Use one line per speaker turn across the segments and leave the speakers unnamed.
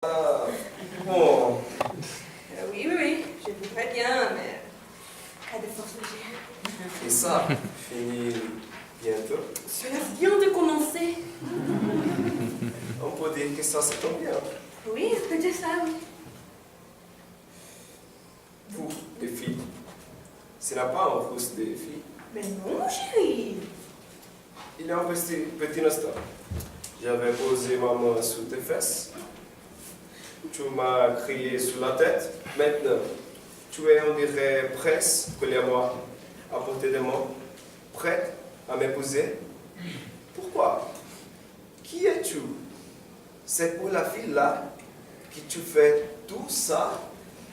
Bon.
Oui, je voudrais bien, mais cas de force majeure.
Et ça, fini bientôt.
Cela vient de commencer.
On peut dire que ça tombe bien.
Oui, on peut dire ça, oui.
Vous, les filles, ce n'est pas un fausse des filles.
Mais non, chérie.
Il y a un petit instant. J'avais posé ma main sous tes fesses. Tu m'as crié sous la tête. Maintenant, tu es, on dirait, presque collé à moi, à portée de moi, prête à m'épouser. Pourquoi? Qui es-tu? C'est pour la fille-là que tu fais tout ça?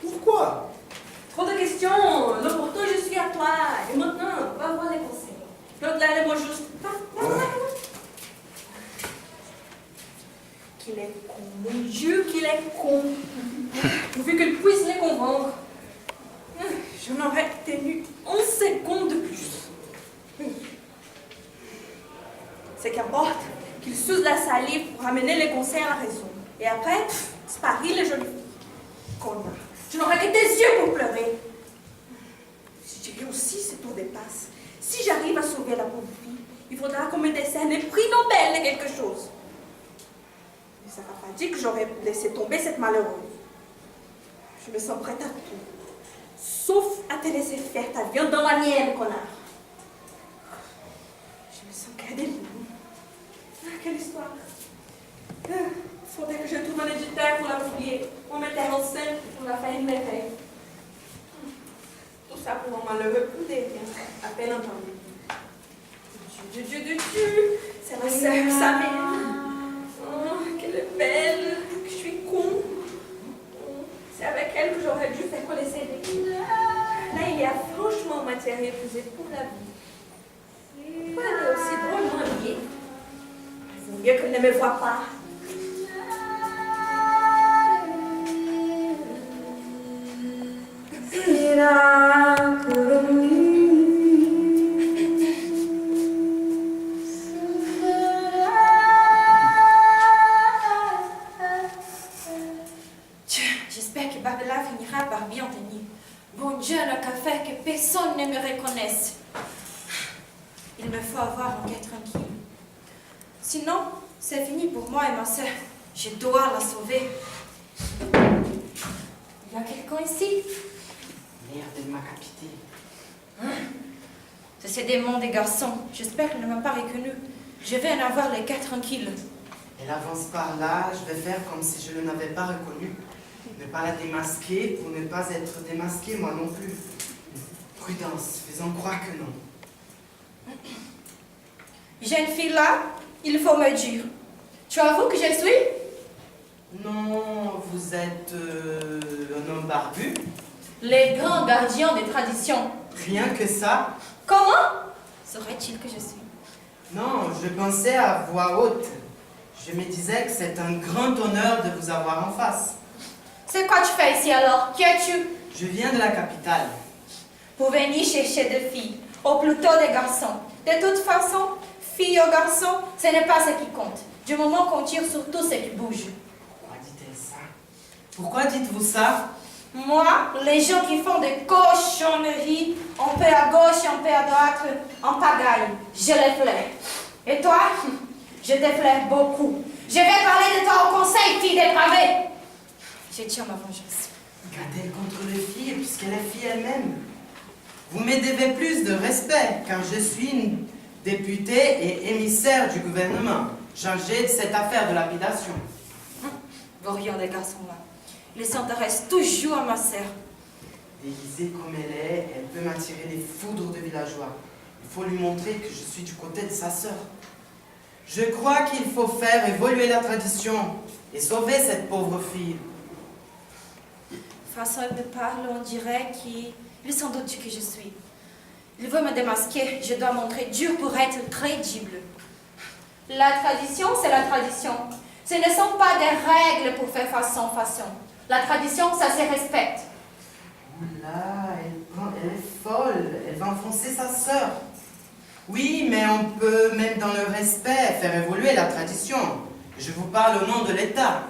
Pourquoi?
Trop de questions. L'opportun, je suis à toi. Et maintenant, va voir les conseils. Donc là, moi juste. Qu'il est con. Mon Dieu, qu'il est con. Vu qu'il puisse les convaincre. Je n'aurais tenu 11 secondes de plus. C'est qu'importe qu'il suce la salive pour amener les conseils à la raison. Et après, c'est Paris, les jolies filles. Connard. Je n'aurais que des yeux pour pleurer. Si j'ai réussi, ce tour dépasse. Si j'arrive à sauver la pauvre fille, il faudra qu'on me décerne un prix Nobel de quelque chose. Mais ça n'a pas dit que j'aurais laissé tomber cette malheureuse. Je me sens prête à tout. Sauf à te laisser faire ta viande dans la mienne, connard. Je me sens cadée. Ah, quelle histoire. Faudrait que je trouve un éditeur pour la publier. On mettait en scène pour la faire une merveille. Tout ça pour un malheureux coup des à peine entendu. Dieu, c'est ma sœur, sa mère. Oh, qu'elle est belle, que je suis con. C'est avec elle que j'aurais dû faire coller ses dés. Là, il y a franchement matière épuisée pour la vie. Pourquoi elle est aussi drôlement habillée? Il vaut mieux qu'elle ne me voie pas.
J'espère que Babela finira par bien tenir. Bon Dieu n'a qu'à faire que personne ne me reconnaisse. Il me faut avoir un cœur tranquille. Sinon, c'est fini pour moi et ma soeur. Je dois la sauver. Il y a quelqu'un ici?
Merde, elle m'a capité.
C'est ce démon des garçons. J'espère qu'elle ne m'a pas reconnu. Je vais en avoir les cœurs tranquilles.
Elle avance par là, je vais faire comme si je ne l'avais pas reconnue. Ne pas la démasquer pour ne pas être démasquée, moi non plus. Prudence, faisons croire que non.
Jeune fille là, il faut me dire. Tu avoues que je suis?
Non, vous êtes un homme barbu?
Les grands gardiens des traditions.
Rien que ça?
Comment saurait-il que je suis?
Non, je pensais à voix haute. Je me disais que c'est un grand honneur de vous avoir en face.
C'est quoi tu fais ici alors? Qui es-tu?
Je viens de la capitale.
Pour venir chercher des filles, ou plutôt des garçons. De toute façon, filles ou garçons, ce n'est pas ce qui compte. Du moment qu'on tire sur tout ce qui bouge.
Pourquoi dit-elle ça? Pourquoi dites-vous ça?
Moi, les gens qui font des cochonneries, un peu à gauche, un peu à droite, en pagaille, je les flaire. Et toi, je te flaire beaucoup. Je vais parler de toi au conseil, fille dépravée. Je tiens ma vengeance.
Qu'a-t-elle contre les filles puisqu'elle est fille elle-même? Vous me devez plus de respect, car je suis une députée et émissaire du gouvernement, chargée de cette affaire de lapidation.
Voyons des garçons là. Ils s'intéressent toujours à ma sœur.
Déguisée comme elle est, elle peut m'attirer des foudres de villageois. Il faut lui montrer que je suis du côté de sa sœur. Je crois qu'il faut faire évoluer la tradition et sauver cette pauvre fille.
Façon elle me parle, on dirait qu'il s'en doute que je suis. Il veut me démasquer, je dois montrer dur pour être crédible. La tradition, c'est la tradition. Ce ne sont pas des règles pour faire façon. La tradition, ça se respecte.
Oula, elle est folle, elle va enfoncer sa sœur. Oui, mais on peut, même dans le respect, faire évoluer la tradition. Je vous parle au nom de l'État.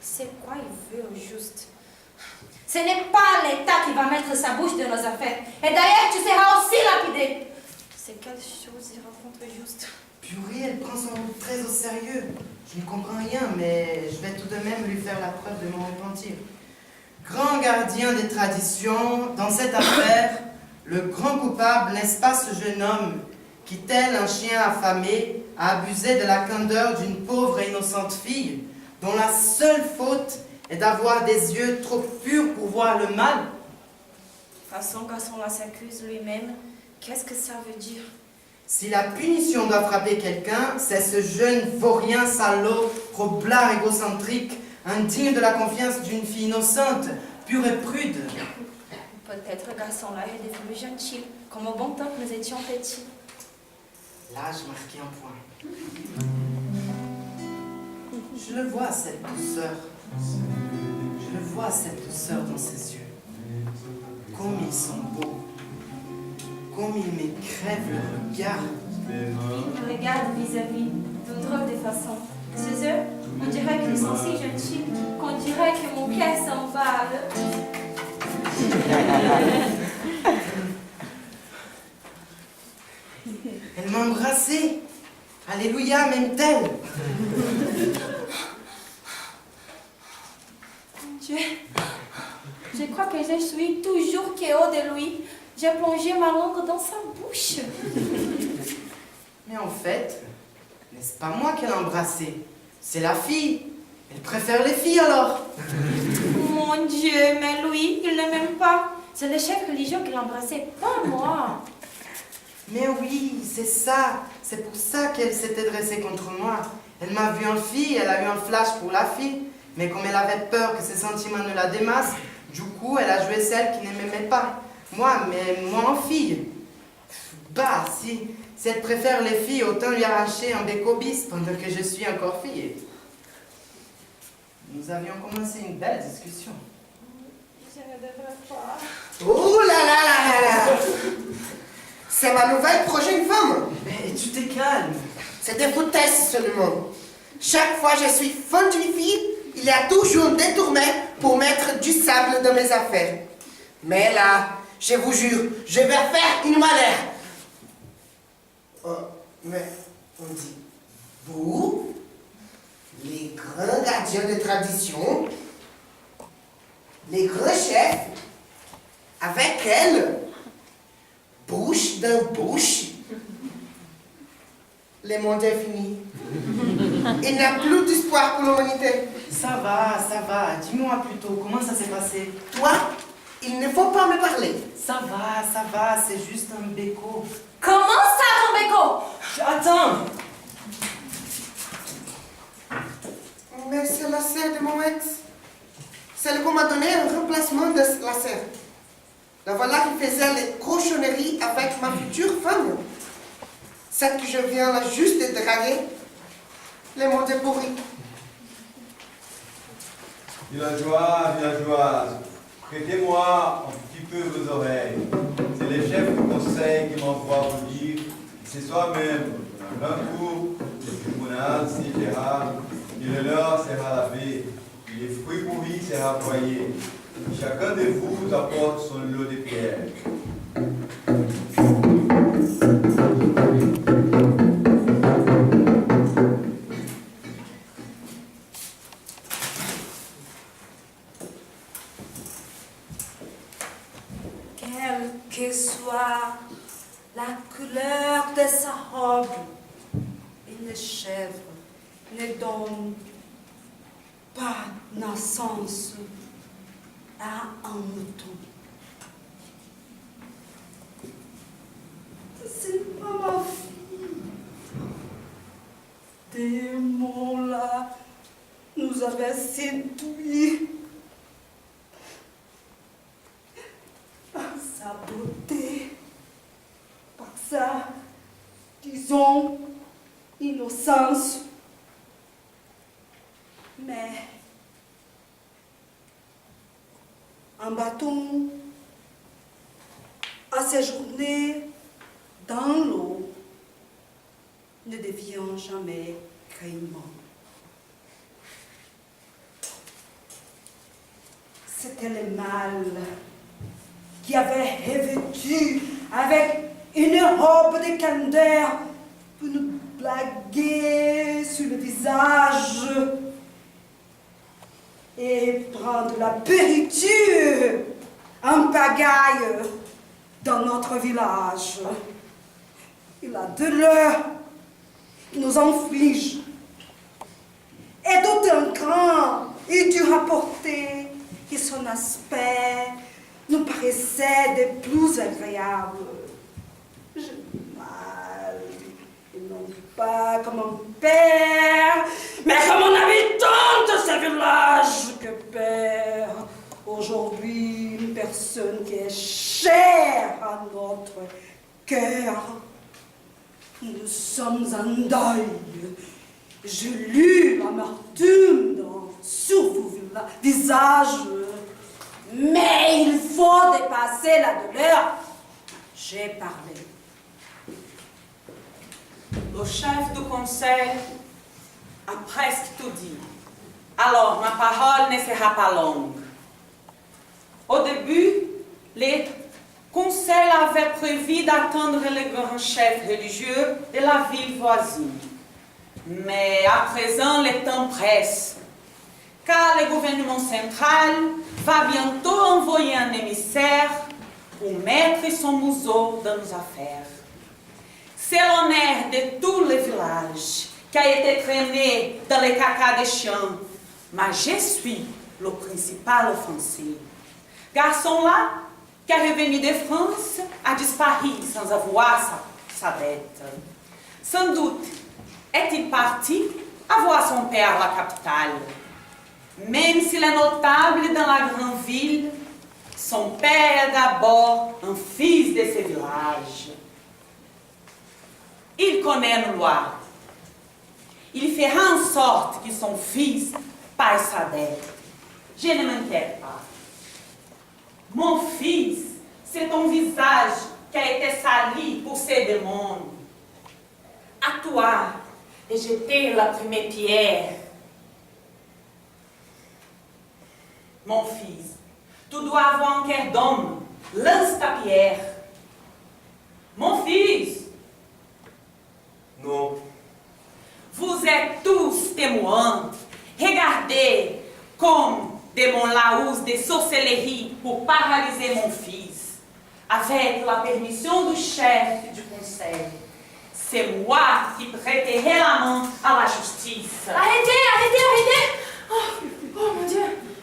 C'est quoi il veut au juste? Ce n'est pas l'État qui va mettre sa bouche dans nos affaires. Et d'ailleurs, tu seras aussi lapidé. C'est quelle chose il rencontre juste?
Purée, elle prend son rôle très au sérieux. Je ne comprends rien, mais je vais tout de même lui faire la preuve de mon repentir. Grand gardien des traditions, dans cette affaire, le grand coupable, n'est-ce pas ce jeune homme qui, tel un chien affamé, a abusé de la candeur d'une pauvre et innocente fille, dont la seule faute est d'avoir des yeux trop purs pour voir le mal?
De toute façon, garçon-là s'accuse lui-même. Qu'est-ce que ça veut dire?
Si la punition doit frapper quelqu'un, c'est ce jeune vaurien salaud, roblard égocentrique, indigne de la confiance d'une fille innocente, pure et prude.
Peut-être le garçon-là est devenu gentil, comme au bon temps que nous étions petits.
L'âge marquait un point. Je le vois, cette douceur. Je le vois, cette douceur dans ses yeux. Comme ils sont beaux. Comme ils me crèvent le regard.
Il me regarde vis-à-vis, d'une drôle de façon. Ses yeux, on dirait qu'ils sont si gentils qu'on dirait que mon cœur s'emballe.
Elle m'a embrassé. Alléluia, m'aime-t-elle?
Dieu, je crois que je suis toujours qu'au de lui. J'ai plongé ma langue dans sa bouche.
Mais en fait, n'est-ce pas moi qu'elle a embrassé? C'est la fille. Elle préfère les filles alors.
Mon Dieu, mais lui, il ne m'aime pas. C'est le chef religieux qui l'a embrassé, pas moi.
Mais oui, c'est ça. C'est pour ça qu'elle s'était dressée contre moi. Elle m'a vu en fille, elle a eu un flash pour la fille. Mais comme elle avait peur que ses sentiments ne la démassent, du coup, elle a joué celle qui ne m'aimait pas. Moi en fille. Bah, si elle préfère les filles, autant lui arracher un bec au bis pendant que je suis encore fille. Nous avions commencé une belle discussion.
Je ne devrais pas.
Oh là là là là là! C'est ma nouvelle prochaine femme!
Mais tu t'es calme.
C'est des foutaises seulement. Chaque fois que je suis fan d'une fille, il y a toujours un détournement pour mettre du sable dans mes affaires. Mais là, je vous jure, je vais faire une malheur. Oh, mais on dit, vous, les grands gardiens de tradition, les grands chefs, avec elle, bouche dans bouche, le monde est fini. Il n'y a plus d'espoir pour l'humanité.
Ça va. Dis-moi plutôt, comment ça s'est passé?
Toi, il ne faut pas me parler.
Ça va, c'est juste un béco.
Comment ça, ton béco?
Attends!
Mais c'est la sœur de mon ex. Celle qu'on m'a donné un remplacement de la sœur. La voilà qui faisait les cochonneries avec ma future femme. Celle que je viens là juste de draguer. Le monde est pourri.
Villageois, villageoises, prêtez-moi un petit peu vos oreilles. C'est les chefs du conseil qui m'envoient vous dire, c'est soi-même, d'un coup, le tribunal siégera, et le leur sera lavé, et les fruits pourris sera broyé. Chacun de vous apporte son lot de pierres.
Quelle que soit la couleur de sa robe, une chèvre ne donne pas naissance à un mouton. C'est pas ma fille. Démon-là nous avait séduits. Par sa beauté, par sa, disons, innocence. Mais un bâton à séjourner dans l'eau ne devient jamais gréement. C'était le mal qui avait revêtu avec une robe de candeur pour nous blaguer sur le visage et prendre la périture en pagaille dans notre village. Et la douleur nous inflige est d'autant grand et dur à porter que son aspect nous paraissait de plus agréable. Je mal, et non pas comme un père, mais comme un habitant de ce village que père. Aujourd'hui, une personne qui est chère à notre cœur. Nous sommes en deuil. Je lus l'amertume sur vos visages. Mais il faut dépasser la douleur. J'ai parlé.
Le chef du conseil a presque tout dit. Alors, ma parole ne sera pas longue. Au début, les conseils avaient prévu d'attendre les grands chefs religieux de la ville voisine. Mais à présent, le temps presse, car le gouvernement central va bientôt envoyer un émissaire pour mettre son museau dans nos affaires. C'est l'honneur de tout le village qui a été traîné dans les caca des chiens, mais je suis le principal offensé. Garçon-là, qui est revenu de France, a disparu sans avoir sa bête. Sans doute, est-il parti avoir son père à la capitale. Même s'il est notable dans la grande ville, son père est d'abord un fils de ce village. Il connaît nos lois. Il fera en sorte que son fils paie sa dette. Je ne m'inquiète pas. Mon fils, c'est ton visage qui a été sali pour ces démons. À toi de jeter la première pierre. Mon fils, tu dois avoir un cœur d'homme. Lance ta pierre. Mon fils.
Non.
Vous êtes tous témoins. Regardez comme démon Laous de sorcellerie pour paralyser mon fils. Avec la permission du chef du conseil. C'est moi qui prêterai la main à la justice.
Arrêtez! Oh mon Dieu!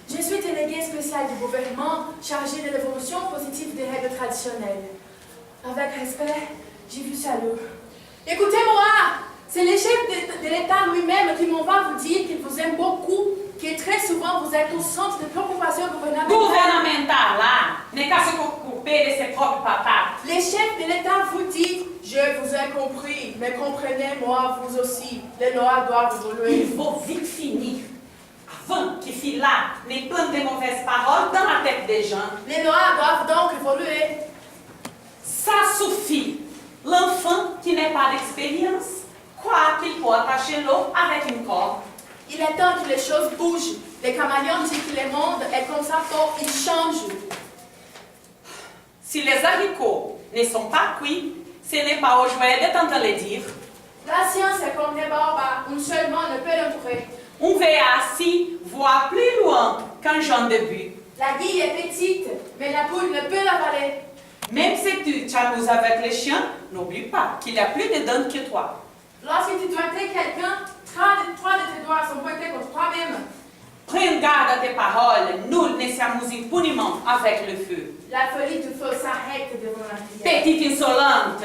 Je suis déléguée spéciale du gouvernement chargée de l'évolution positive des règles traditionnelles. Avec respect, j'ai vu ça là. Écoutez-moi! C'est le chef de l'État lui-même qui m'envoie vous dire qu'il vous aime beaucoup, que très souvent vous êtes au centre de préoccupation gouvernementale.
Gouvernemental, là, n'est qu'à se couper de ses propres patates.
Les chefs de l'État vous disent, je vous ai compris, mais comprenez-moi vous aussi. Les lois doivent évoluer.
Il faut vite finir. Avant qu'il file là n'ait plein de mauvaises paroles dans la tête des gens.
Les lois doivent donc évoluer.
Ça suffit. L'enfant qui n'a pas d'expérience croit qu'il peut attacher l'eau avec une corde.
Il est temps que les choses bougent. Les caméléons disent que le monde est comme ça, donc ils changent.
Si les haricots ne sont pas cuits, ce n'est pas aux jouets de t'entendre le dire.
La science est comme des barbares, une seule main ne peut l'entourer.
On verra assis voit plus loin qu'un jeune de but.
La guille est petite, mais la poule ne peut l'avaler.
Même si tu t'amuses avec les chiens, n'oublie pas qu'il y a plus de dents que toi.
Lorsque tu dois aider quelqu'un, trois de tes doigts sont pointés contre toi-même.
Prends garde à tes paroles, nul ne s'amuse impunément avec le feu.
La folie du feu s'arrête devant la prière.
Petite insolente.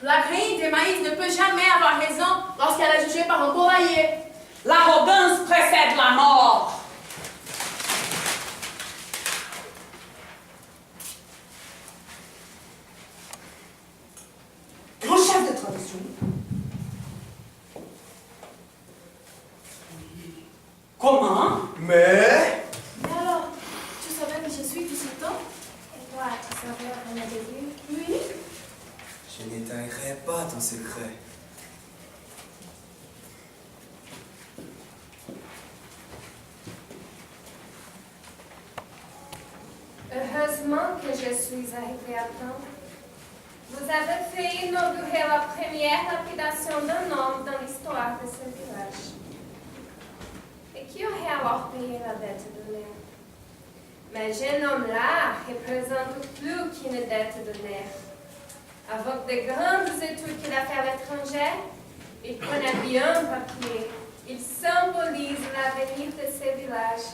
La grille de maïs ne peut jamais avoir raison lorsqu'elle est jugée par un poulailler.
L'arrogance précède la mort.
Grand chef de tradition.
Comment?
Mais...
Mais alors, tu savais que je suis du sultan? Et toi, tu savais qu'on a début? Oui.
Je n'étayerai pas ton secret.
Heureusement que je suis arrivée à temps. Vous avez fait inaugurer la première lapidation d'un homme dans l'histoire de ce village. Et qui aurait alors payé la dette de l'air? Mais ce homme-là représente plus qu'une dette de l'air. Avec de grandes études qu'il a fait à l'étranger, il connaît bien le papier. Il symbolise l'avenir de ce village,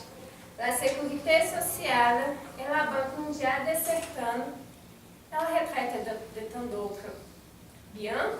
la sécurité sociale et la Banque mondiale de certains, et la retraite de tant d'autres. Bien,